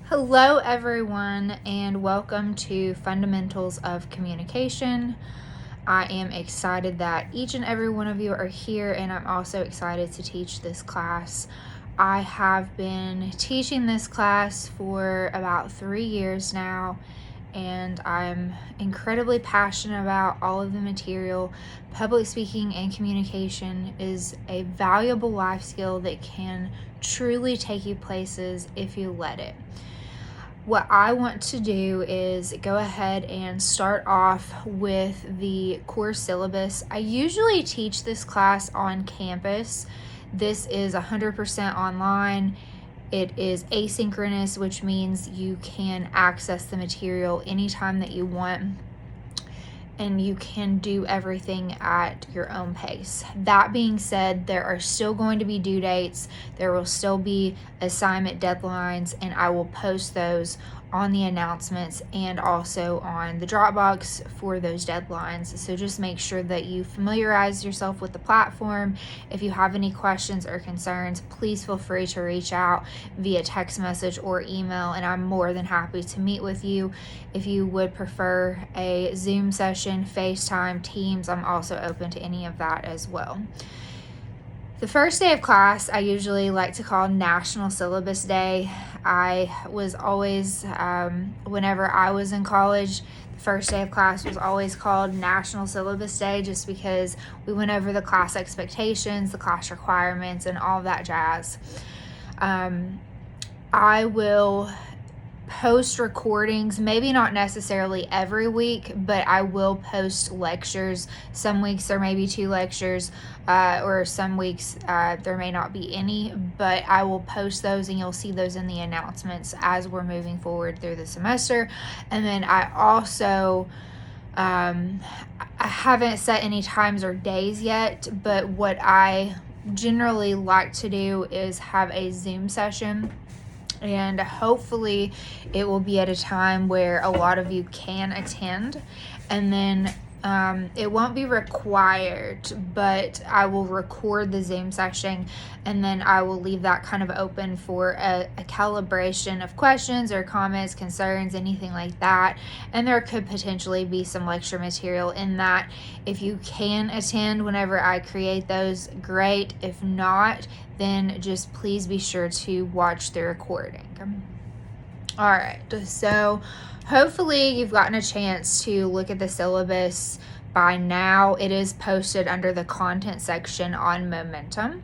Hello everyone, and welcome to Fundamentals of Communication. I am excited that each and every one of you are here, and I'm also excited to teach this class. I have been teaching this class for about 3 years now, and I'm incredibly passionate about all of the material. Public speaking and communication is a valuable life skill that can truly take you places if you let it. What I want to do is go ahead and start off with the course syllabus. I usually teach this class on campus. This is 100% online. It is asynchronous, which means you can access the material anytime that you want, and you can do everything at your own pace. That being said, there are still going to be due dates. There will still be assignment deadlines, and I will post those on the announcements and also on the Dropbox for those deadlines. So just make sure that you familiarize yourself with the platform. If you have any questions or concerns, please feel free to reach out via text message or email, and I'm more than happy to meet with you. If you would prefer a Zoom session, FaceTime, Teams, I'm also open to any of that as well. The first day of class, I usually like to call National Syllabus Day. I was always, whenever I was in college, the first day of class was always called National Syllabus Day, just because we went over the class expectations, the class requirements, and all that jazz. I will post recordings, maybe not necessarily every week, but I will post lectures. Some weeks there may be 2 lectures, or some weeks there may not be any, but I will post those, and you'll see those in the announcements as we're moving forward through the semester. And then I also I haven't set any times or days yet, but what I generally like to do is have a Zoom session, and hopefully it will be at a time where a lot of you can attend. And then it won't be required, but I will record the Zoom session, and then I will leave that kind of open for a calibration of questions or comments, concerns, anything like that. And there could potentially be some lecture material in that. If you can attend whenever I create those, great. If not, then just please be sure to watch the recording. All right, so hopefully you've gotten a chance to look at the syllabus by now. It is posted under the content section on Momentum.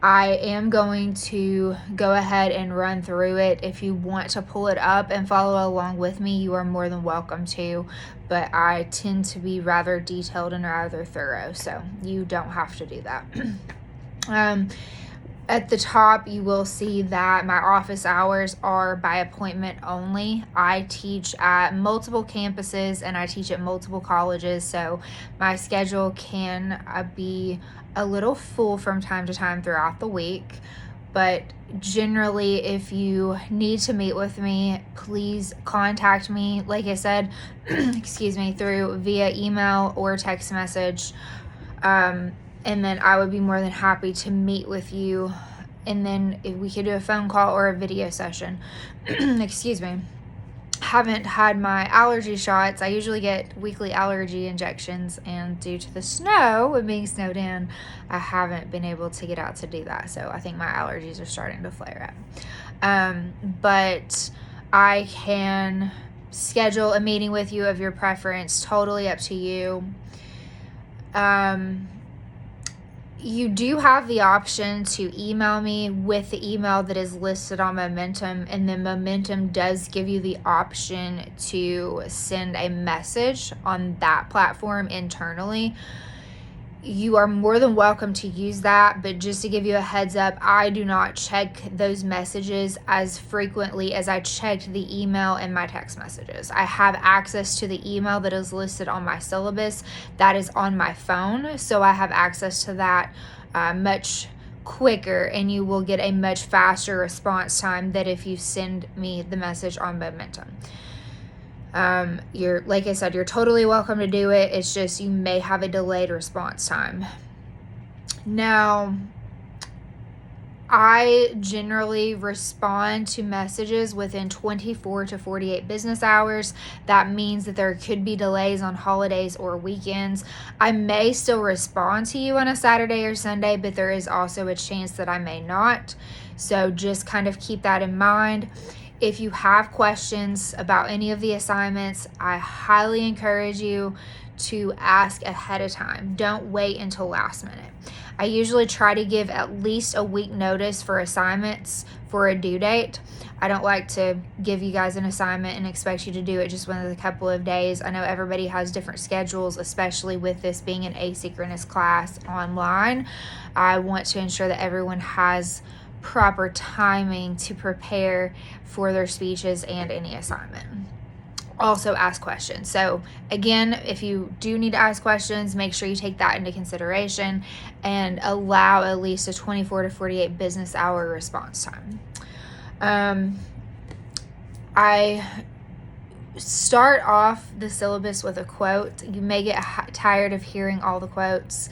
I am going to go ahead and run through it. If you want to pull it up and follow along with me, you are more than welcome to, but I tend to be rather detailed and rather thorough, so you don't have to do that. At the top, you will see that my office hours are by appointment only. I teach at multiple campuses and I teach at multiple colleges, so my schedule can be a little full from time to time throughout the week. But generally, if you need to meet with me, please contact me, like I said, through via email or text message. And then I would be more than happy to meet with you. And then if we could do a phone call or a video session. Haven't had my allergy shots. I usually get weekly allergy injections, and due to the snow and being snowed in, I haven't been able to get out to do that. So I think my allergies are starting to flare up. But I can schedule a meeting with you of your preference, totally up to you. You do have the option to email me with the email that is listed on Momentum, and then Momentum does give you the option to send a message on that platform internally. You are more than welcome to use that, but just to give you a heads up, I do not check those messages as frequently as I checked the email and my text messages. I have access to the email that is listed on my syllabus that is on my phone, so I have access to that much quicker, and you will get a much faster response time than if you send me the message on Momentum. Like I said, you're totally welcome to do it. It's just you may have a delayed response time. Now, I generally respond to messages within 24 to 48 business hours. That means that there could be delays on holidays or weekends. I may still respond to you on a Saturday or Sunday, but there is also a chance that I may not. So just kind of keep that in mind. If you have questions about any of the assignments, I highly encourage you to ask ahead of time. Don't wait until last minute. I usually try to give at least a week notice for assignments for a due date. I don't like to give you guys an assignment and expect you to do it just within a couple of days. I know everybody has different schedules, especially with this being an asynchronous class online. I want to ensure that everyone has proper timing to prepare for their speeches and any assignment. Also ask questions. So again, if you do need to ask questions, make sure you take that into consideration and allow at least a 24 to 48 business hour response time. I start off the syllabus with a quote. You may get tired of hearing all the quotes.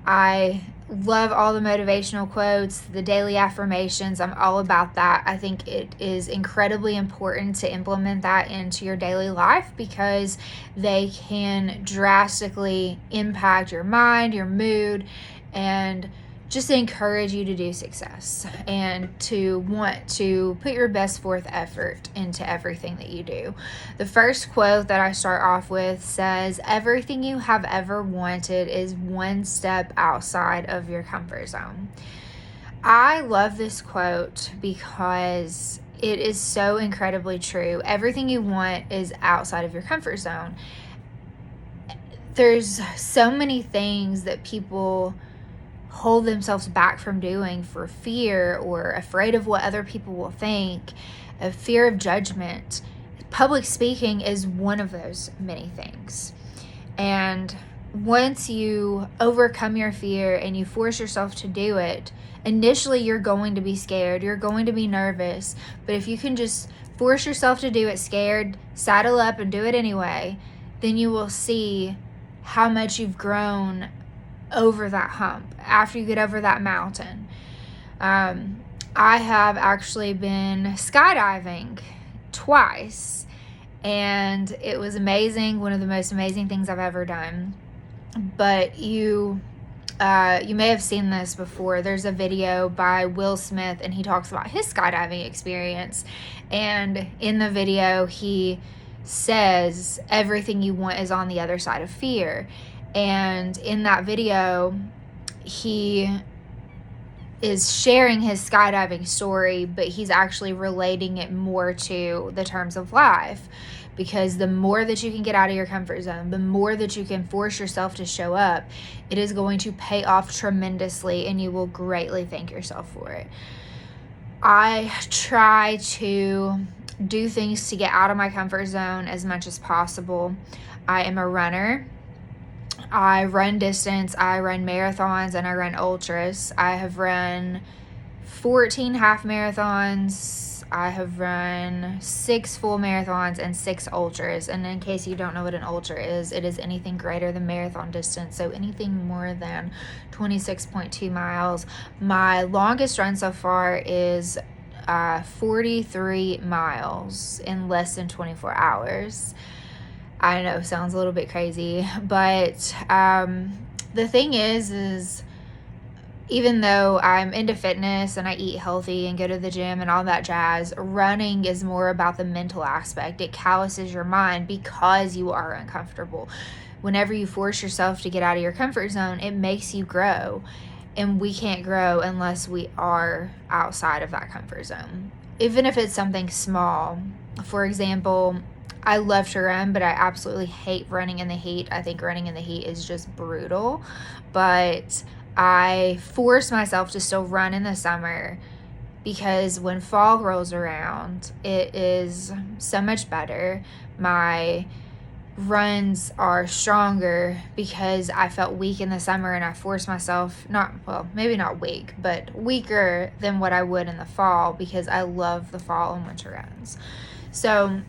I love all the motivational quotes, the daily affirmations. I'm all about that. I think it is incredibly important to implement that into your daily life because they can drastically impact your mind, your mood, and just encourage you to do success and to want to put your best forth effort into everything that you do. The first quote that I start off with says, "Everything you have ever wanted is one step outside of your comfort zone." I love this quote because it is so incredibly true. Everything you want is outside of your comfort zone. There's so many things that people hold themselves back from doing for fear or afraid of what other people will think, a fear of judgment. Public speaking is one of those many things. And once you overcome your fear and you force yourself to do it, initially you're going to be scared, you're going to be nervous, but if you can just force yourself to do it scared, saddle up and do it anyway, then you will see how much you've grown over that hump after you get over that mountain. I have actually been skydiving twice, and it was amazing, one of the most amazing things I've ever done. But you may have seen this before. There's a video by Will Smith, and he talks about his skydiving experience, and in the video he says everything you want is on the other side of fear. And in that video, he is sharing his skydiving story, but he's actually relating it more to the terms of life. Because the more that you can get out of your comfort zone, the more that you can force yourself to show up, it is going to pay off tremendously, and you will greatly thank yourself for it. I try to do things to get out of my comfort zone as much as possible. I am a runner. I run distance, I run marathons, and I run ultras. I have run 14 half marathons. I have run 6 full marathons and 6 ultras. And in case you don't know what an ultra is, it is anything greater than marathon distance. So anything more than 26.2 miles. My longest run so far is 43 miles in less than 24 hours. I know, sounds a little bit crazy, but the thing is even though I'm into fitness and I eat healthy and go to the gym and all that jazz, running is more about the mental aspect. It calluses your mind because you are uncomfortable. Whenever you force yourself to get out of your comfort zone, it makes you grow, and we can't grow unless we are outside of that comfort zone, even if it's something small. For example, I love to run, but I absolutely hate running in the heat. I think running in the heat is just brutal, but I force myself to still run in the summer because when fall rolls around, it is so much better. My runs are stronger because I felt weak in the summer, and I forced myself, maybe not weak, but weaker than what I would in the fall because I love the fall and winter runs. So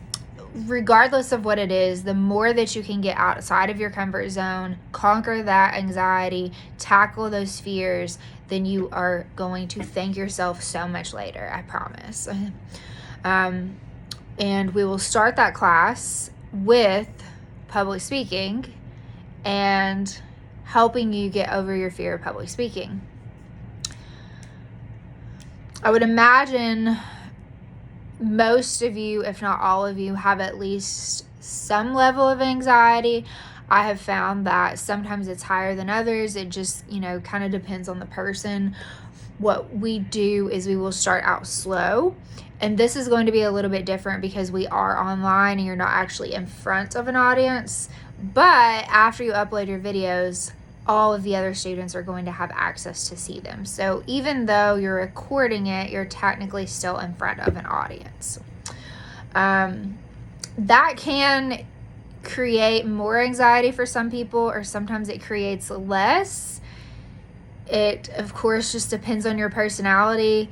regardless of what it is, the more that you can get outside of your comfort zone, conquer that anxiety, tackle those fears, then you are going to thank yourself so much later, I promise. And we will start that class with public speaking and helping you get over your fear of public speaking. I would imagine most of you, if not all of you, have at least some level of anxiety. I have found that sometimes it's higher than others. It just, kind of depends on the person. What we do is we will start out slow. And this is going to be a little bit different because we are online and you're not actually in front of an audience. But after you upload your videos, all of the other students are going to have access to see them. So even though you're recording it, you're technically still in front of an audience. That can create more anxiety for some people, or sometimes it creates less. It, of course, just depends on your personality.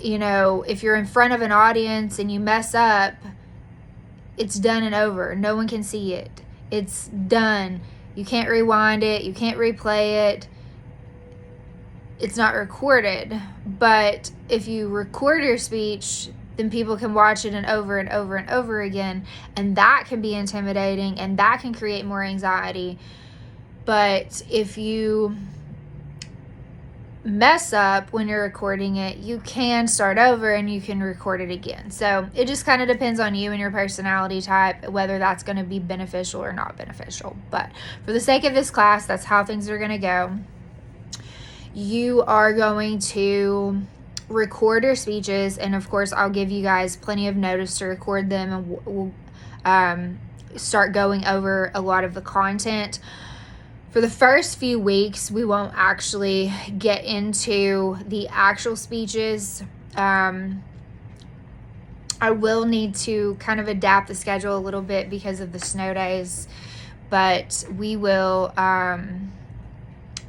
If you're in front of an audience and you mess up, it's done and over. No one can see it. It's done. You can't rewind it. You can't replay it. It's not recorded. But if you record your speech, then people can watch it and over and over and over again. And that can be intimidating and that can create more anxiety. But if you mess up when you're recording it, you can start over and you can record it again. So it just kind of depends on you and your personality type, whether that's going to be beneficial or not beneficial. But for the sake of this class, that's how things are going to go. You are going to record your speeches, and of course I'll give you guys plenty of notice to record them, and we'll start going over a lot of the content. For the first few weeks, we won't actually get into the actual speeches. I will need to kind of adapt the schedule a little bit because of the snow days, but we will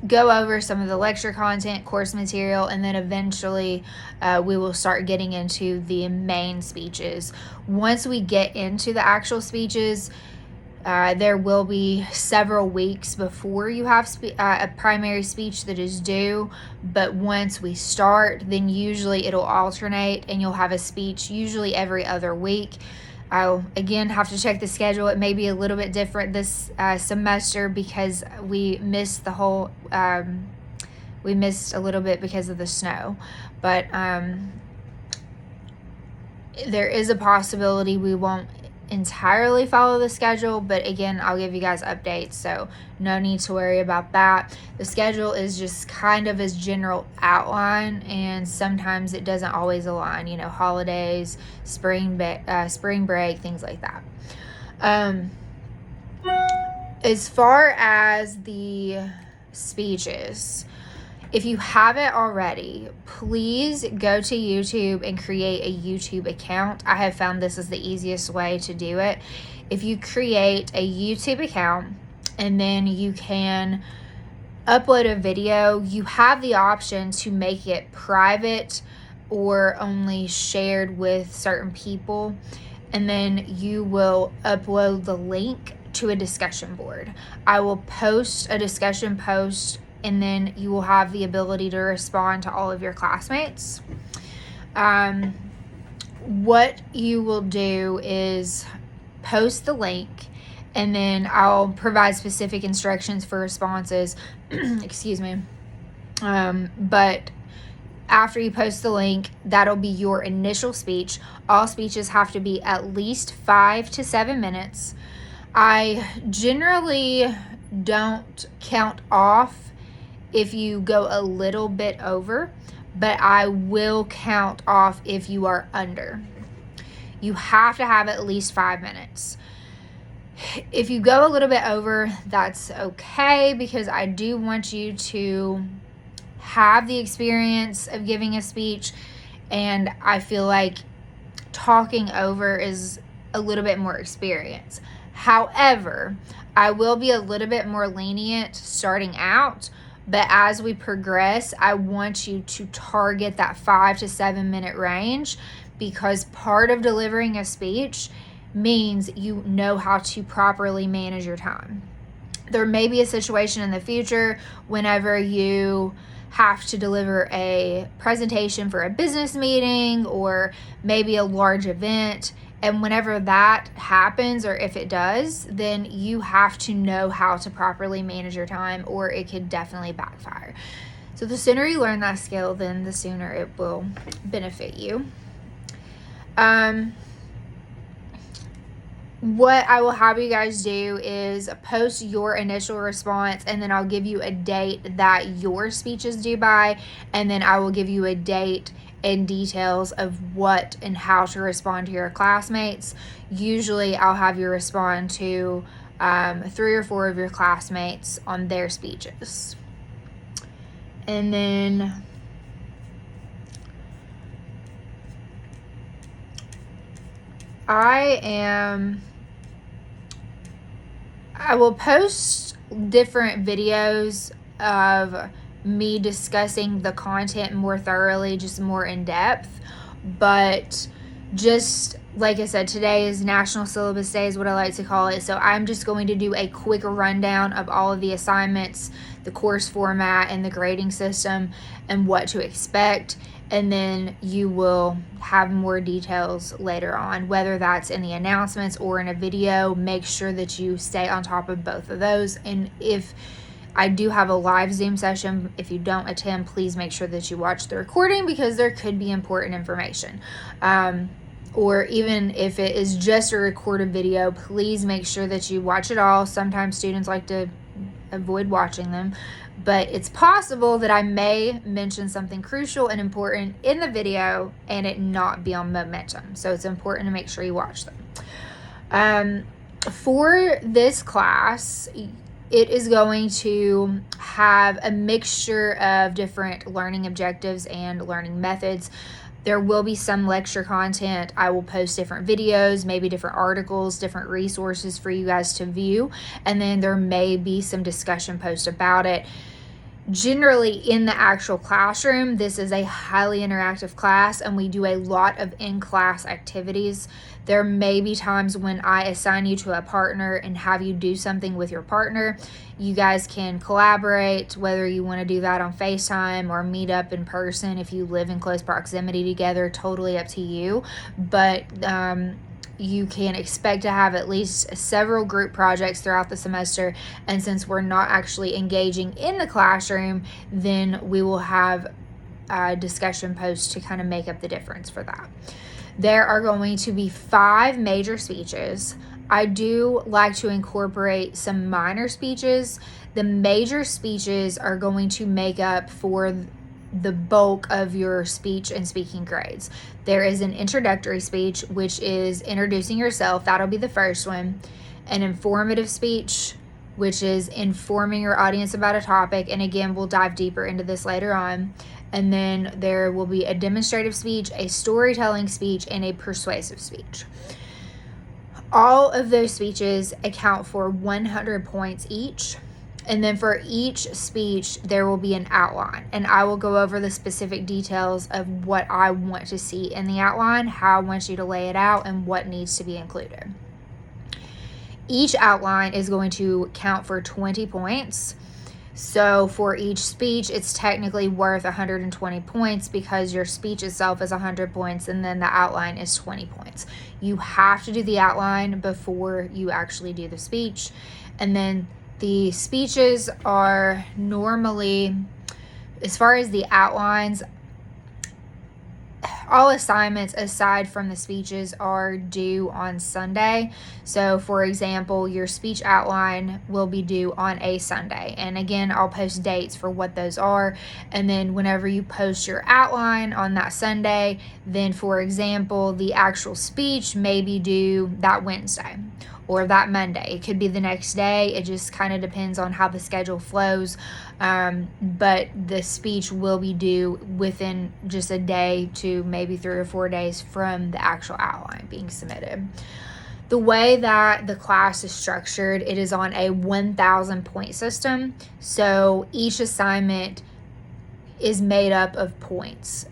go over some of the lecture content, course material, and then eventually we will start getting into the main speeches. Once we get into the actual speeches, there will be several weeks before you have a primary speech that is due, but once we start, then usually it'll alternate and you'll have a speech usually every other week. I'll again have to check the schedule. It may be a little bit different this semester because we missed we missed a little bit because of the snow, but there is a possibility we won't entirely follow the schedule, but again, I'll give you guys updates, so no need to worry about that. The schedule is just kind of as general outline, and sometimes it doesn't always align, holidays, spring break, things like that. As far as the speeches, if you haven't already, please go to YouTube and create a YouTube account. I have found this is the easiest way to do it. If you create a YouTube account and then you can upload a video, you have the option to make it private or only shared with certain people. And then you will upload the link to a discussion board. I will post a discussion post, and then you will have the ability to respond to all of your classmates. What you will do is post the link, and then I'll provide specific instructions for responses. Excuse me. But after you post the link, that'll be your initial speech. All speeches have to be at least 5 to 7 minutes. I generally don't count off if you go a little bit over, but I will count off if you are under. You have to have at least 5 minutes. If you go a little bit over, that's okay, because I do want you to have the experience of giving a speech, and I feel like talking over is a little bit more experience. However, I will be a little bit more lenient starting out, but as we progress, I want you to target that 5 to 7 minute range, because part of delivering a speech means you know how to properly manage your time. There may be a situation in the future whenever you have to deliver a presentation for a business meeting or maybe a large event. And whenever that happens, or if it does, then you have to know how to properly manage your time, or it could definitely backfire. So the sooner you learn that skill, then the sooner it will benefit you. What I will have you guys do is post your initial response, and then I'll give you a date that your speech is due by, and then I will give you a date and details of what and how to respond to your classmates. Usually I'll have you respond to 3 or 4 of your classmates on their speeches. And then I will post different videos of me discussing the content more thoroughly, just more in depth. But just like I said, today is National Syllabus Day is what I like to call it. So I'm just going to do a quick rundown of all of the assignments, the course format, and the grading system, and what to expect. And then you will have more details later on, whether that's in the announcements or in a video. Make sure that you stay on top of both of those. And if I do have a live Zoom session, if you don't attend, please make sure that you watch the recording, because there could be important information. Or even if it is just a recorded video, please make sure that you watch it all. Sometimes students like to avoid watching them, but it's possible that I may mention something crucial and important in the video and it not be on momentum. So it's important to make sure you watch them. For this class, it is going to have a mixture of different learning objectives and learning methods. There will be some lecture content. I will post different videos, maybe different articles, different resources for you guys to view. And then there may be some discussion posts about it. Generally, in the actual classroom, this is a highly interactive class, and we do a lot of in-class activities. There may be times when I assign you to a partner and have you do something with your partner. You guys can collaborate, whether you want to do that on FaceTime or meet up in person if you live in close proximity together, totally up to you. But you can expect to have at least several group projects throughout the semester. And since we're not actually engaging in the classroom, then we will have discussion posts to kind of make up the difference for that. There are going to be 5 major speeches. I do like to incorporate some minor speeches. The major speeches are going to make up for the bulk of your speech and speaking grades. There is an introductory speech, which is introducing yourself. That'll be the first one. An informative speech, which is informing your audience about a topic. And again, we'll dive deeper into this later on. And then there will be a demonstrative speech, a storytelling speech, and a persuasive speech. All of those speeches account for 100 points each. And then for each speech, there will be an outline. And I will go over the specific details of what I want to see in the outline, how I want you to lay it out, and what needs to be included. Each outline is going to count for 20 points. So for each speech, it's technically worth 120 points because your speech itself is 100 points and then the outline is 20 points. You have to do the outline before you actually do the speech. And then the speeches are normally, as far as the outlines, all assignments aside from the speeches are due on Sunday. So for example, your speech outline will be due on a Sunday. And again, I'll post dates for what those are. And then whenever you post your outline on that Sunday, then for example, the actual speech may be due that Wednesday or that Monday. It could be the next day. It just kind of depends on how the schedule flows. But the speech will be due within just a day to maybe 3 or 4 days from the actual outline being submitted. The way that the class is structured, it is on a 1,000 point system. So each assignment is made up of points.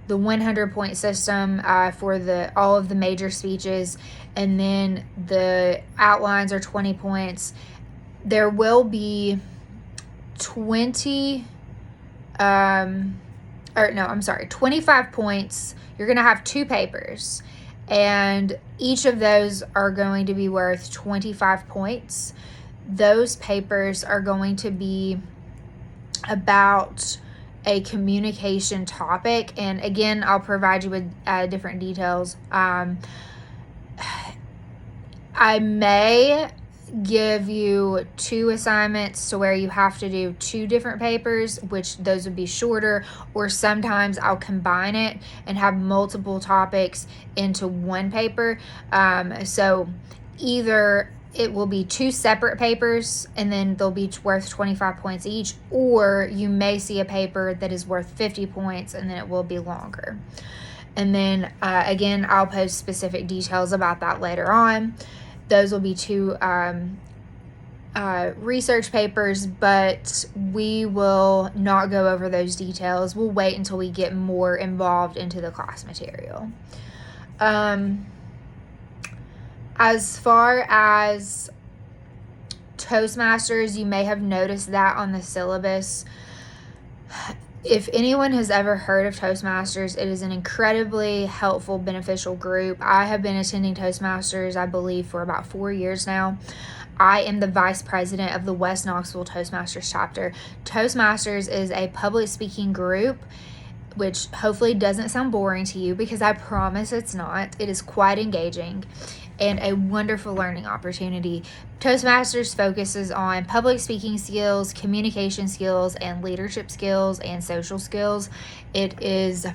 The 100 point system for all of the major speeches, and then the outlines are 20 points. there will be 25 points. You're going to have 2 papers, and each of those are going to be worth 25 points. Those papers are going to be about a communication topic, and again, I'll provide you with different details. I may give you 2 assignments to where you have to do 2 different papers, which those would be shorter, or sometimes I'll combine it and have multiple topics into 1 paper. So either it will be 2 separate papers and then they'll be worth 25 points each, or you may see a paper that is worth 50 points and then it will be longer. And then again, I'll post specific details about that later on. Those will be 2 research papers, but we will not go over those details. We'll wait until we get more involved into the class material. As far as Toastmasters, you may have noticed that on the syllabus. If anyone has ever heard of Toastmasters, it is an incredibly helpful, beneficial group. I have been attending Toastmasters, I believe, for about 4 years now. I am the vice president of the West Knoxville Toastmasters chapter. Toastmasters is a public speaking group, which hopefully doesn't sound boring to you, because I promise it's not. It is quite engaging and a wonderful learning opportunity. Toastmasters focuses on public speaking skills, communication skills, and leadership skills and social skills. It is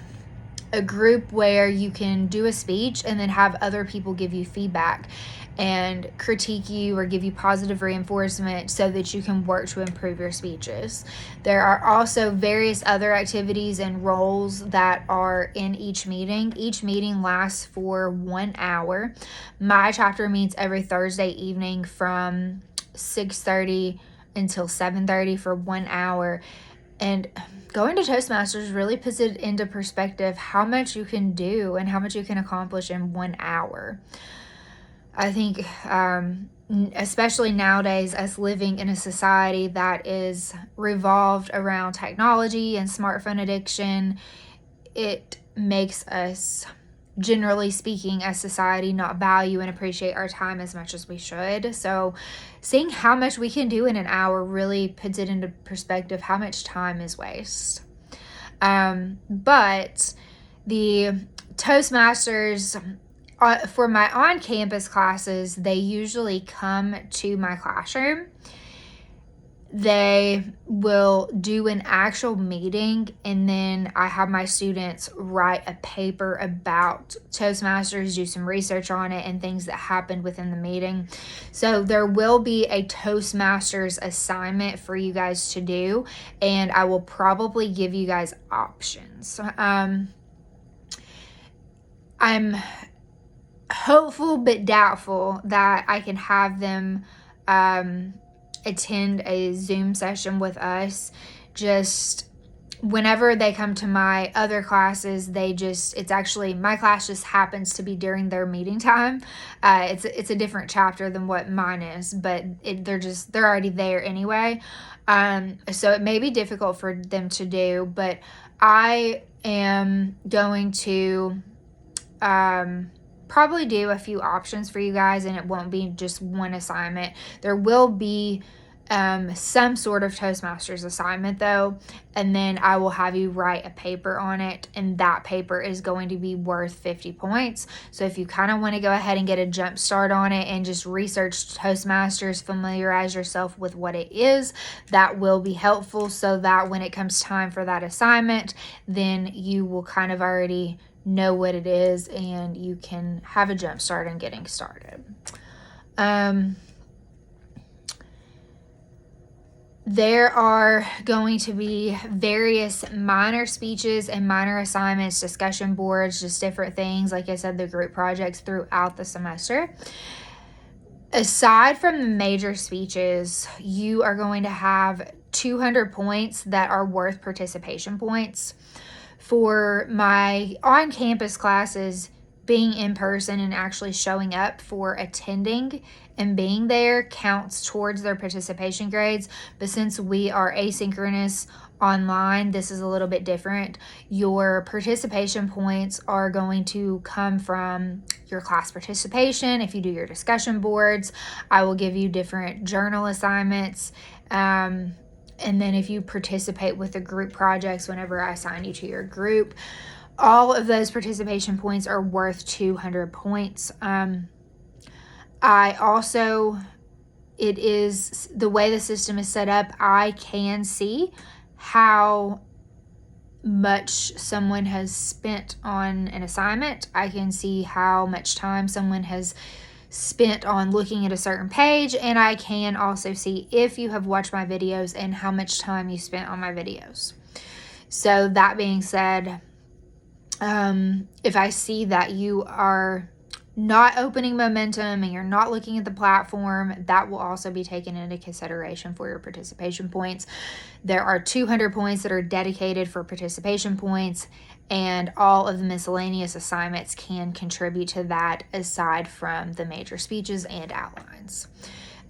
a group where you can do a speech and then have other people give you feedback and critique you or give you positive reinforcement so that you can work to improve your speeches. There are also various other activities and roles that are in each meeting. Each meeting lasts for 1 hour. My chapter meets every Thursday evening from 6:30 until 7:30 for 1 hour. And going to Toastmasters really puts it into perspective how much you can do and how much you can accomplish in 1 hour. I think, especially nowadays, us living in a society that is revolved around technology and smartphone addiction, it makes us, generally speaking, as society, not value and appreciate our time as much as we should. So seeing how much we can do in an hour really puts it into perspective how much time is waste. But the Toastmasters, for my on-campus classes, they usually come to my classroom. They will do an actual meeting, and then I have my students write a paper about Toastmasters, do some research on it and things that happened within the meeting. So there will be a Toastmasters assignment for you guys to do, and I will probably give you guys options. I'm hopeful but doubtful that I can have them attend a Zoom session with us. Just whenever they come to my other classes, it's actually, my class just happens to be during their meeting time. It's a different chapter than what mine is, but they're already there anyway. So it may be difficult for them to do, but I am going to probably do a few options for you guys, and it won't be just one assignment. There will be some sort of Toastmasters assignment though, and then I will have you write a paper on it, and that paper is going to be worth 50 points. So if you kind of want to go ahead and get a jump start on it and just research Toastmasters, familiarize yourself with what it is, that will be helpful, so that when it comes time for that assignment, then you will kind of already know what it is and you can have a jump start in getting started. There are going to be various minor speeches and minor assignments, discussion boards, just different things. Like I said, the group projects throughout the semester. Aside from the major speeches, you are going to have 200 points that are worth participation points. For my on-campus classes, being in person and actually showing up for attending and being there counts towards their participation grades. But since we are asynchronous online, this is a little bit different. Your participation points are going to come from your class participation. If you do your discussion boards, I will give you different journal assignments. And then if you participate with the group projects, whenever I assign you to your group, all of those participation points are worth 200 points. It is the way the system is set up, I can see how much someone has spent on an assignment. I can see how much time someone has spent on looking at a certain page, and I can also see if you have watched my videos and how much time you spent on my videos. So that being said, if I see that you are not opening momentum and you're not looking at the platform, that will also be taken into consideration for your participation points. There are 200 points that are dedicated for participation points, and all of the miscellaneous assignments can contribute to that aside from the major speeches and outlines.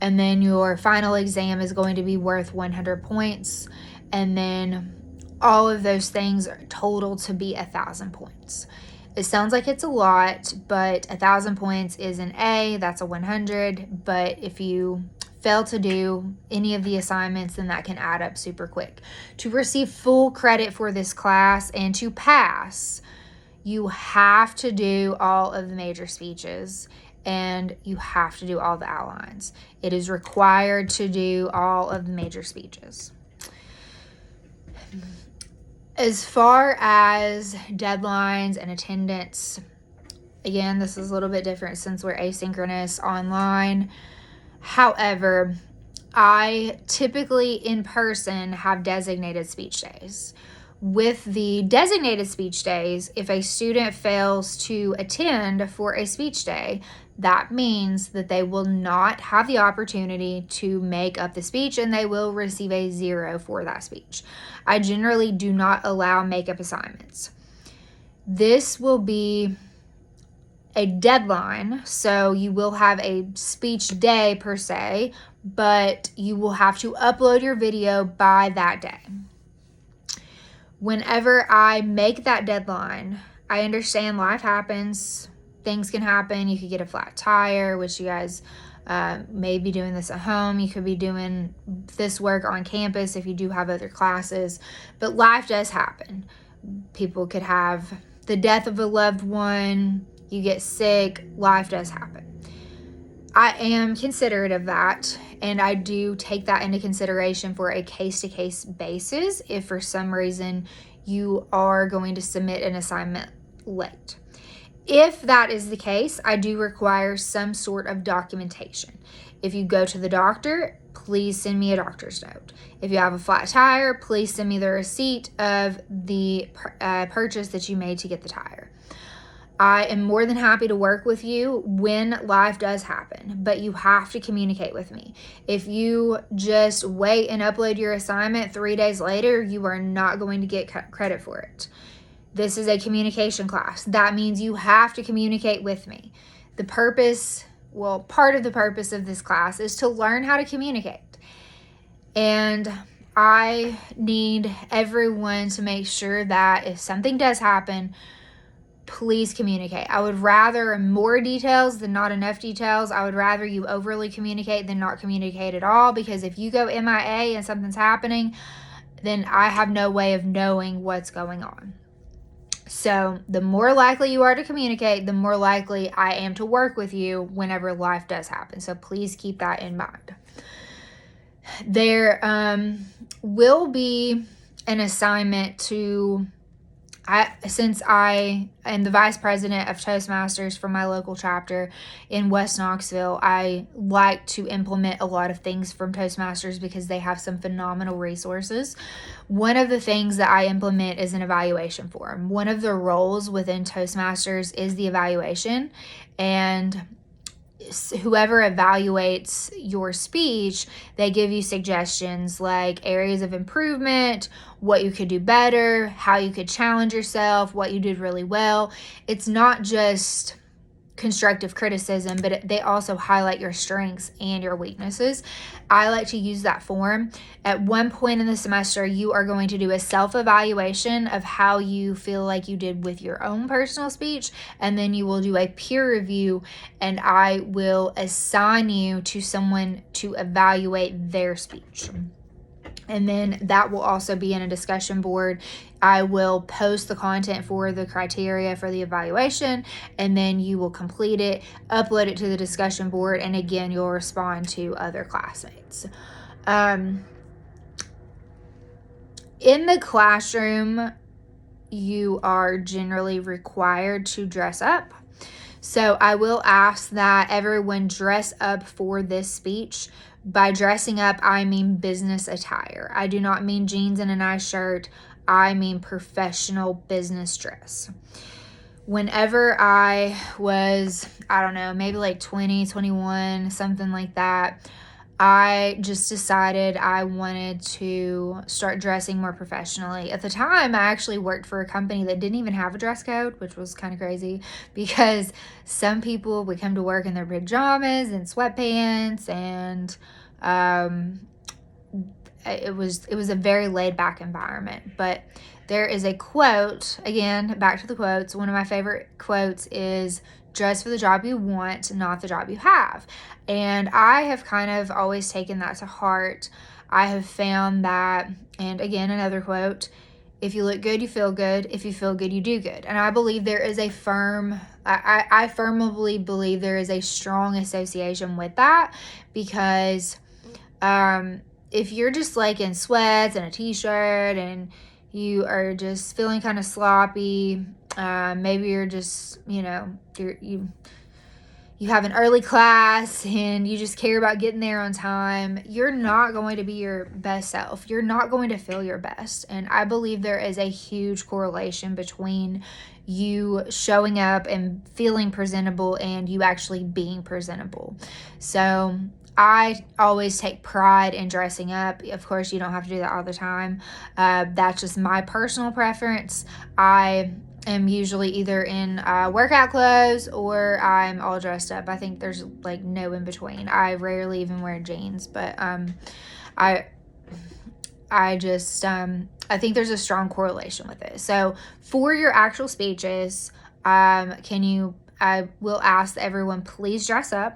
And then your final exam is going to be worth 100 points, and then all of those things are total to be 1,000 points. It sounds like it's a lot, but 1,000 points is an A, that's a 100. But if you fail to do any of the assignments, then that can add up super quick. To receive full credit for this class and to pass, you have to do all of the major speeches and you have to do all the outlines. It is required to do all of the major speeches. As far as deadlines and attendance, again, this is a little bit different since we're asynchronous online. However, I typically in person have designated speech days. With the designated speech days, if a student fails to attend for a speech day, that means that they will not have the opportunity to make up the speech and they will receive a 0 for that speech. I generally do not allow makeup assignments. This will be a deadline, so you will have a speech day per se, but you will have to upload your video by that day. Whenever I make that deadline, I understand life happens. Things can happen. You could get a flat tire, which you guys may be doing this at home. You could be doing this work on campus if you do have other classes. But life does happen. People could have the death of a loved one. You get sick. Life does happen. I am considerate of that, and I do take that into consideration for a case-to-case basis if for some reason you are going to submit an assignment late. If that is the case, I do require some sort of documentation. If you go to the doctor, please send me a doctor's note. If you have a flat tire, please send me the receipt of the purchase that you made to get the tire. I am more than happy to work with you when life does happen, but you have to communicate with me. If you just wait and upload your assignment 3 days later, you are not going to get credit for it. This is a communication class. That means you have to communicate with me. Part of the purpose of this class is to learn how to communicate. And I need everyone to make sure that if something does happen, please communicate. I would rather more details than not enough details. I would rather you overly communicate than not communicate at all, because if you go MIA and something's happening, then I have no way of knowing what's going on. So the more likely you are to communicate, the more likely I am to work with you whenever life does happen. So please keep that in mind. There will be an assignment to... since I am the vice president of Toastmasters for my local chapter in West Knoxville, I like to implement a lot of things from Toastmasters because they have some phenomenal resources. One of the things that I implement is an evaluation form. One of the roles within Toastmasters is the evaluation, and whoever evaluates your speech, they give you suggestions like areas of improvement, what you could do better, how you could challenge yourself, what you did really well. It's not just constructive criticism, but they also highlight your strengths and your weaknesses. I like to use that form. At one point in the semester, you are going to do a self-evaluation of how you feel like you did with your own personal speech, and then you will do a peer review, and I will assign you to someone to evaluate their speech. And then that will also be in a discussion board. I will post the content for the criteria for the evaluation, and then you will complete it, upload it to the discussion board, and again, you'll respond to other classmates. In the classroom, you are generally required to dress up. So I will ask that everyone dress up for this speech. By dressing up, I mean business attire. I do not mean jeans and a nice shirt. I mean professional business dress. Whenever I was, I don't know, maybe like 20, 21, something like that, I just decided I wanted to start dressing more professionally. At the time, I actually worked for a company that didn't even have a dress code, which was kind of crazy because some people would come to work in their pajamas and sweatpants, and it was a very laid back environment. But there is a quote, again, back to the quotes. One of my favorite quotes is, "Dress for the job you want, not the job you have." And I have kind of always taken that to heart. I have found that, and again, another quote, "If you look good, you feel good. If you feel good, you do good." And I believe there is I firmly believe there is a strong association with that, because if you're just like in sweats and a t-shirt and you are just feeling kind of sloppy, maybe you're just, you have an early class and you just care about getting there on time, you're not going to be your best self. You're not going to feel your best. And I believe there is a huge correlation between you showing up and feeling presentable and you actually being presentable. So I always take pride in dressing up. Of course, you don't have to do that all the time. That's just my personal preference. I am usually either in workout clothes or I'm all dressed up. I think there's like no in between. I rarely even wear jeans, but I just I think there's a strong correlation with it. So for your actual speeches, I will ask that everyone please dress up.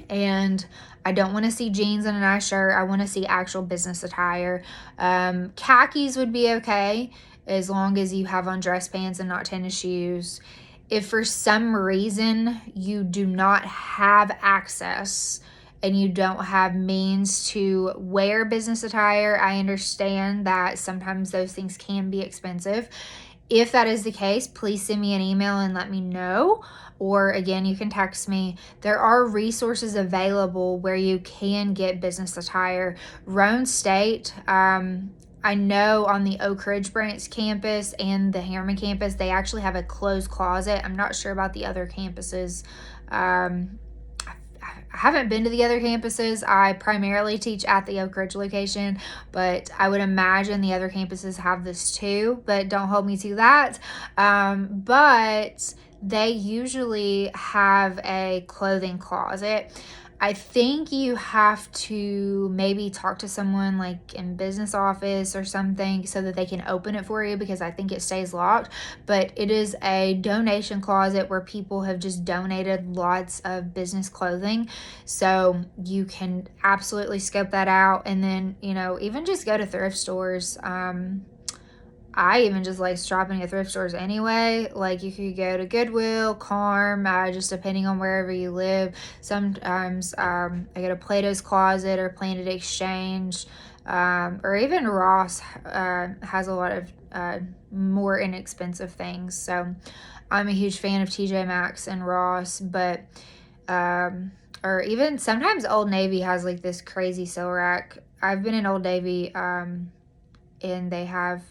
And I don't want to see jeans and a nice shirt. I want to see actual business attire. Khakis would be okay as long as you have on dress pants and not tennis shoes. If for some reason you do not have access and you don't have means to wear business attire, I understand that sometimes those things can be expensive. If that is the case, please send me an email and let me know. Or again, you can text me. There are resources available where you can get business attire. Roane State, I know on the Oak Ridge Branch campus and the Harriman campus, they actually have a closed closet. I'm not sure about the other campuses. I haven't been to the other campuses. I primarily teach at the Oak Ridge location, but I would imagine the other campuses have this too, but don't hold me to that. But they usually have a clothing closet. I think you have to maybe talk to someone like in business office or something so that they can open it for you, because I think it stays locked. But it is a donation closet where people have just donated lots of business clothing. So you can absolutely scope that out. And then, even just go to thrift stores. I even just like shopping at thrift stores anyway. Like you could go to Goodwill, Carm, just depending on wherever you live. Sometimes I go to Plato's Closet or Planet Exchange, or even Ross has a lot of more inexpensive things. So I'm a huge fan of TJ Maxx and Ross, but or even sometimes Old Navy has like this crazy sale rack. I've been in Old Navy and they have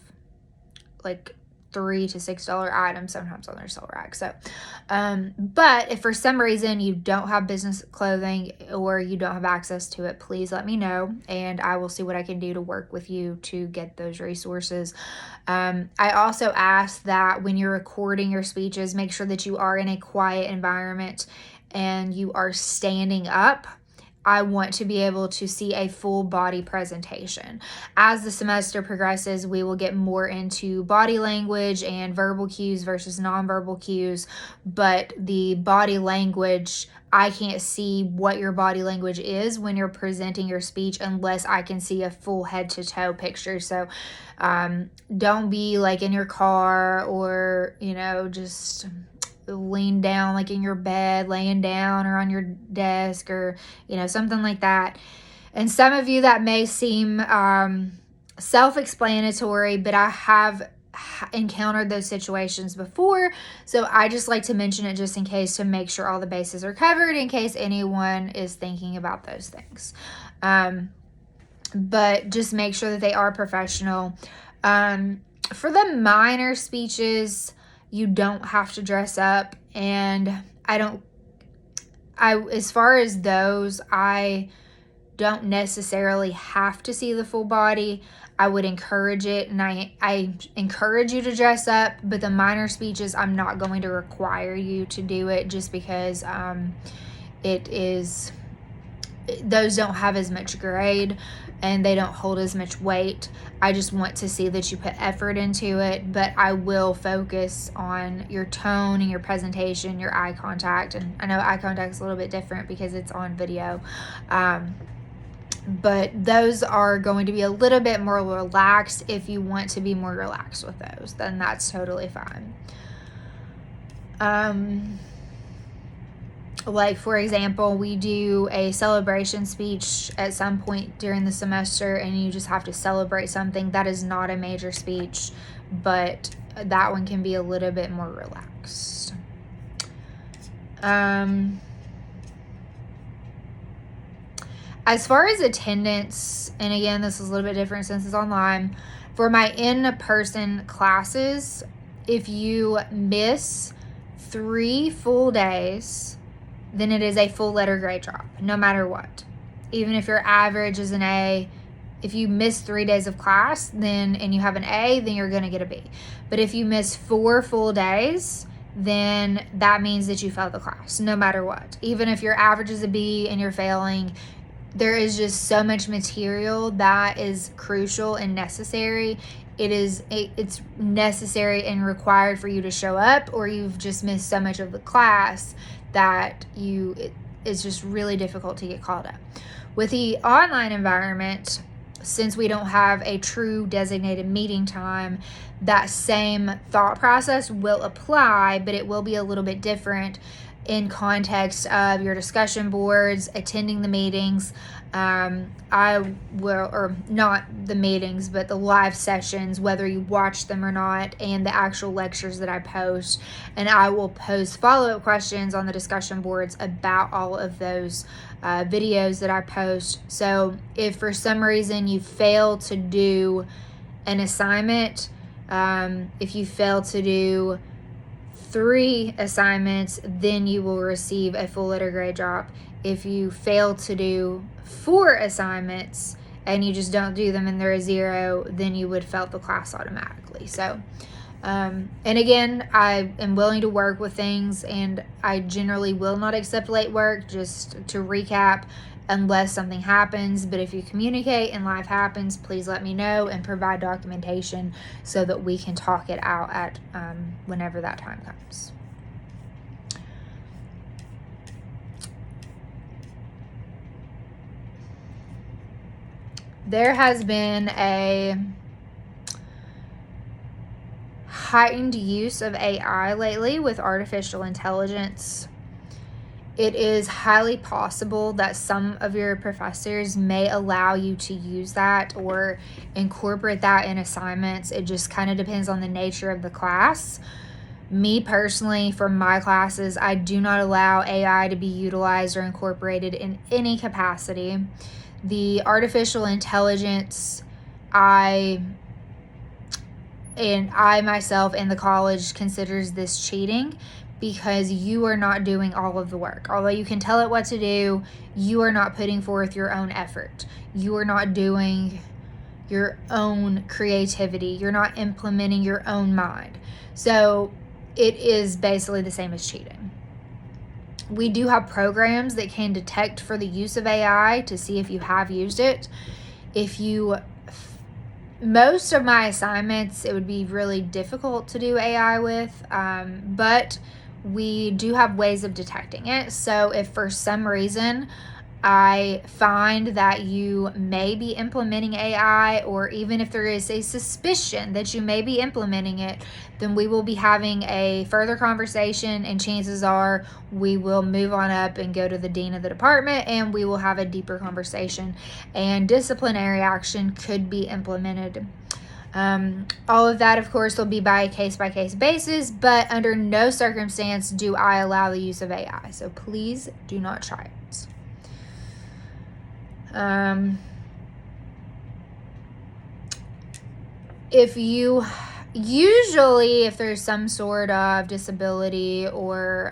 like $3 to $6 items sometimes on their sale rack. So, but if for some reason you don't have business clothing or you don't have access to it, please let me know, and I will see what I can do to work with you to get those resources. I also ask that when you're recording your speeches, make sure that you are in a quiet environment and you are standing up. I want to be able to see a full body presentation. As the semester progresses, we will get more into body language and verbal cues versus nonverbal cues, but the body language, I can't see what your body language is when you're presenting your speech unless I can see a full head to toe picture. So don't be like in your car or, just lean down like in your bed, laying down, or on your desk, or something like that. And some of you, that may seem self-explanatory, but I have encountered those situations before, so I just like to mention it just in case, to make sure all the bases are covered in case anyone is thinking about those things. But just make sure that they are professional. For the minor speeches, you don't have to dress up, and as far as those, I don't necessarily have to see the full body. I would encourage it, and I encourage you to dress up, but the minor speeches, I'm not going to require you to do it, just because those don't have as much grade and they don't hold as much weight. I just want to see that you put effort into it, but I will focus on your tone and your presentation, your eye contact. And I know eye contact is a little bit different because it's on video. But those are going to be a little bit more relaxed. If you want to be more relaxed with those, then that's totally fine. Like, for example, we do a celebration speech at some point during the semester, and you just have to celebrate something. That is not a major speech, but that one can be a little bit more relaxed. As far as attendance, and again, this is a little bit different since it's online, for my in-person classes, if you miss 3 full days, then it is a full letter grade drop, no matter what. Even if your average is an A, if you miss 3 days of class, and you have an A, then you're going to get a B. But if you miss 4 full days, then that means that you failed the class, no matter what. Even if your average is a B and you're failing, there is just so much material that is crucial and necessary. It's necessary and required for you to show up, or you've just missed so much of the class that it's just really difficult to get called up. With the online environment, since we don't have a true designated meeting time, that same thought process will apply, but it will be a little bit different in context of your discussion boards, attending the meetings. Or not the meetings, but the live sessions, whether you watch them or not, and the actual lectures that I post. And I will post follow-up questions on the discussion boards about all of those videos that I post. So if for some reason you fail to do an assignment, if you fail to do 3 assignments, then you will receive a full letter grade drop. If you fail to do 4 assignments and you just don't do them and they're a 0, then you would fail the class automatically. So, and again, I am willing to work with things, and I generally will not accept late work, just to recap, unless something happens. But if you communicate and life happens, please let me know and provide documentation so that we can talk it out at whenever that time comes. There has been a heightened use of AI lately with artificial intelligence. It is highly possible that some of your professors may allow you to use that or incorporate that in assignments. It just kind of depends on the nature of the class. Me personally, for my classes, I do not allow AI to be utilized or incorporated in any capacity. The artificial intelligence, I and I myself and the college considers this cheating, because you are not doing all of the work. Although you can tell it what to do, you are not putting forth your own effort. You are not doing your own creativity. You're not implementing your own mind. So it is basically the same as cheating. We do have programs that can detect for the use of AI to see if you have used it. Most of my assignments, it would be really difficult to do AI with, but we do have ways of detecting it. So if for some reason I find that you may be implementing AI, or even if there is a suspicion that you may be implementing it, then we will be having a further conversation, and chances are we will move on up and go to the dean of the department, and we will have a deeper conversation, and disciplinary action could be implemented. All of that, of course, will be by a case-by-case basis, but under no circumstance do I allow the use of AI. So please do not try it. If there's some sort of disability or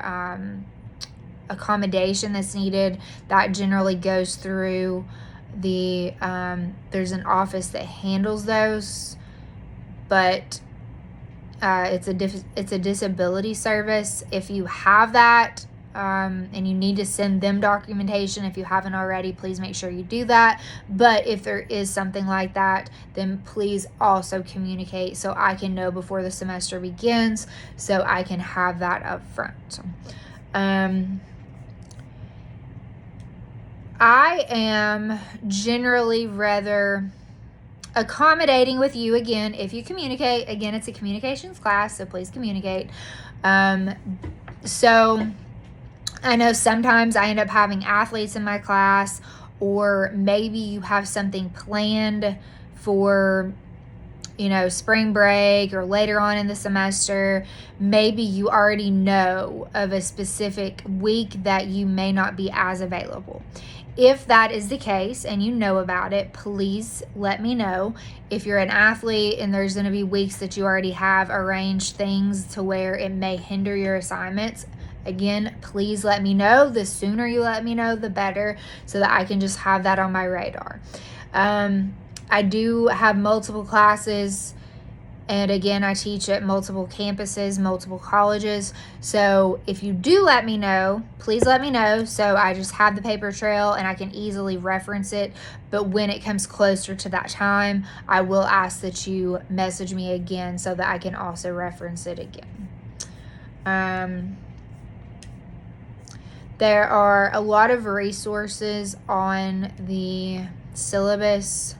accommodation that's needed, that generally goes through there's an office that handles those, but it's a disability service. If you have that, and you need to send them documentation, if you haven't already, please make sure you do that. But if there is something like that, then please also communicate so I can know before the semester begins, so I can have that up front. I am generally rather accommodating with you, again, if you communicate. Again, it's a communications class, so please communicate. So I know sometimes I end up having athletes in my class, or maybe you have something planned for, spring break or later on in the semester. Maybe you already know of a specific week that you may not be as available. If that is the case and you know about it, please let me know. If you're an athlete and there's going to be weeks that you already have arranged things to where it may hinder your assignments, again, please let me know. The sooner you let me know, the better, so that I can just have that on my radar. I do have multiple classes, and again, I teach at multiple campuses, multiple colleges. So if you do let me know, please let me know, so I just have the paper trail and I can easily reference it. But when it comes closer to that time, I will ask that you message me again so that I can also reference it again. There are a lot of resources on the syllabus.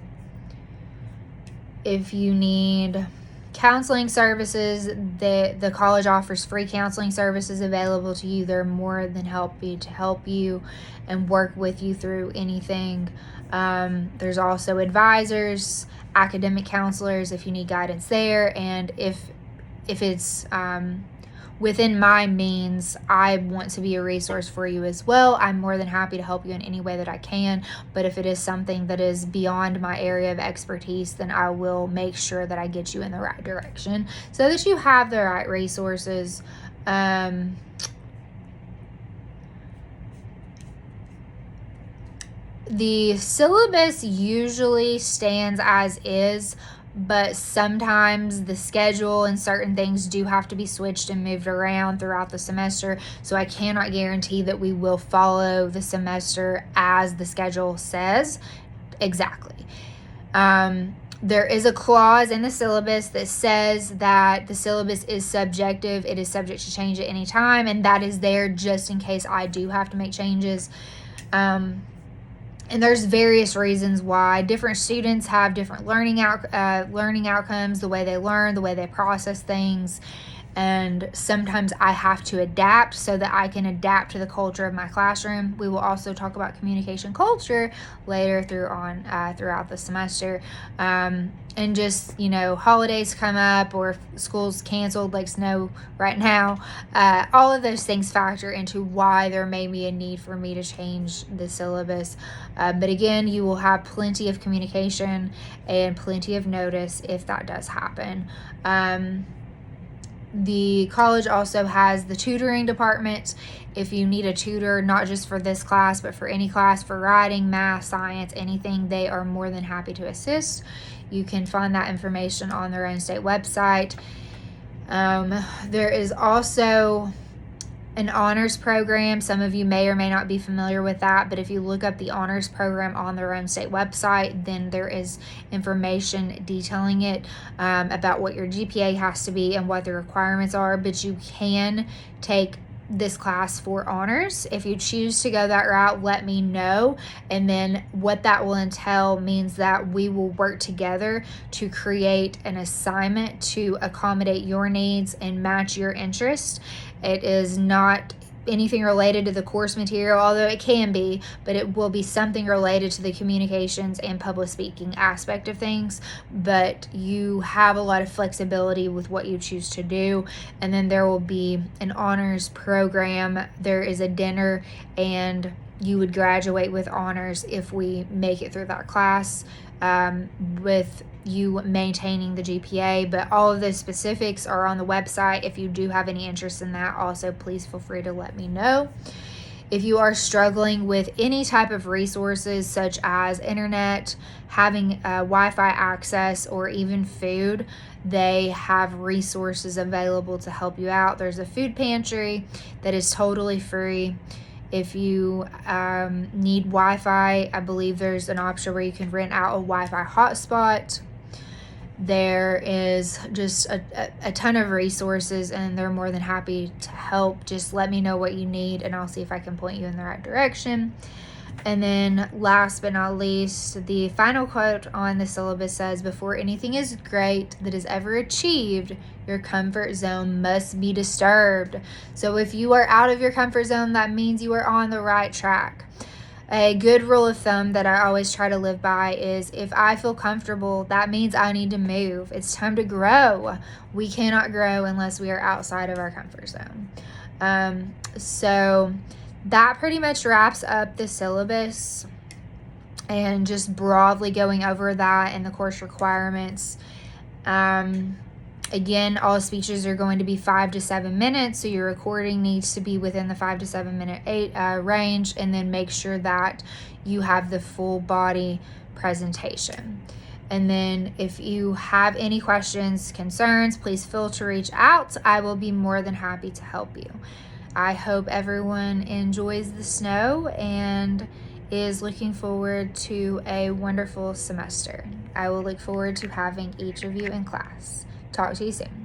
If you need counseling services, the college offers free counseling services available to you. They're more than happy to help you and work with you through anything. There's also advisors, academic counselors if you need guidance there, and if it's within my means, I want to be a resource for you as well. I'm more than happy to help you in any way that I can. But if it is something that is beyond my area of expertise, then I will make sure that I get you in the right direction so that you have the right resources. The syllabus usually stands as is, but sometimes the schedule and certain things do have to be switched and moved around throughout the semester. So I cannot guarantee that we will follow the semester as the schedule says exactly. There is a clause in the syllabus that says that the syllabus is subjective. It is subject to change at any time, and that is there just in case I do have to make changes. And there's various reasons why. Different students have different learning outcomes, the way they learn, the way they process things. and sometimes I have to adapt so that I can adapt to the culture of my classroom. We will also talk about communication culture later throughout the semester. And just, holidays come up or school's canceled like snow right now. All of those things factor into why there may be a need for me to change the syllabus. But again, you will have plenty of communication and plenty of notice if that does happen. The college also has the tutoring department. If you need a tutor, not just for this class, but for any class, for writing, math, science, anything, they are more than happy to assist. You can find that information on their own state website. There is also an honors program. Some of you may or may not be familiar with that, but if you look up the honors program on their own state website, then there is information detailing it, about what your GPA has to be and what the requirements are. But you can take this class for honors. If you choose to go that route, let me know. And then what that will entail means that we will work together to create an assignment to accommodate your needs and match your interests. It is not anything related to the course material, although it can be, but it will be something related to the communications and public speaking aspect of things. But you have a lot of flexibility with what you choose to do. And then there will be an honors program. There is a dinner, and you would graduate with honors if we make it through that class, with you maintaining the GPA. But all of those specifics are on the website. If you do have any interest in that, also please feel free to let me know. If you are struggling with any type of resources such as internet, having Wi-Fi access, or even food, they have resources available to help you out. There's a food pantry that is totally free. If you need Wi-Fi, I believe there's an option where you can rent out a Wi-Fi hotspot. There is just a ton of resources, and they're more than happy to help. Just let me know what you need, and I'll see if I can point you in the right direction. And then last but not least, the final quote on the syllabus says, "Before anything is great that is ever achieved, your comfort zone must be disturbed." So if you are out of your comfort zone, that means you are on the right track. A good rule of thumb that I always try to live by is, if I feel comfortable, that means I need to move. It's time to grow. We cannot grow unless we are outside of our comfort zone. So that pretty much wraps up the syllabus, and just broadly going over that and the course requirements. Again, all speeches are going to be 5 to 7 minutes, so your recording needs to be within the 5 to 7 minute range, and then make sure that you have the full body presentation. And then if you have any questions, concerns, please feel to reach out. I will be more than happy to help you. I hope everyone enjoys the snow and is looking forward to a wonderful semester. I will look forward to having each of you in class. Talk to you soon.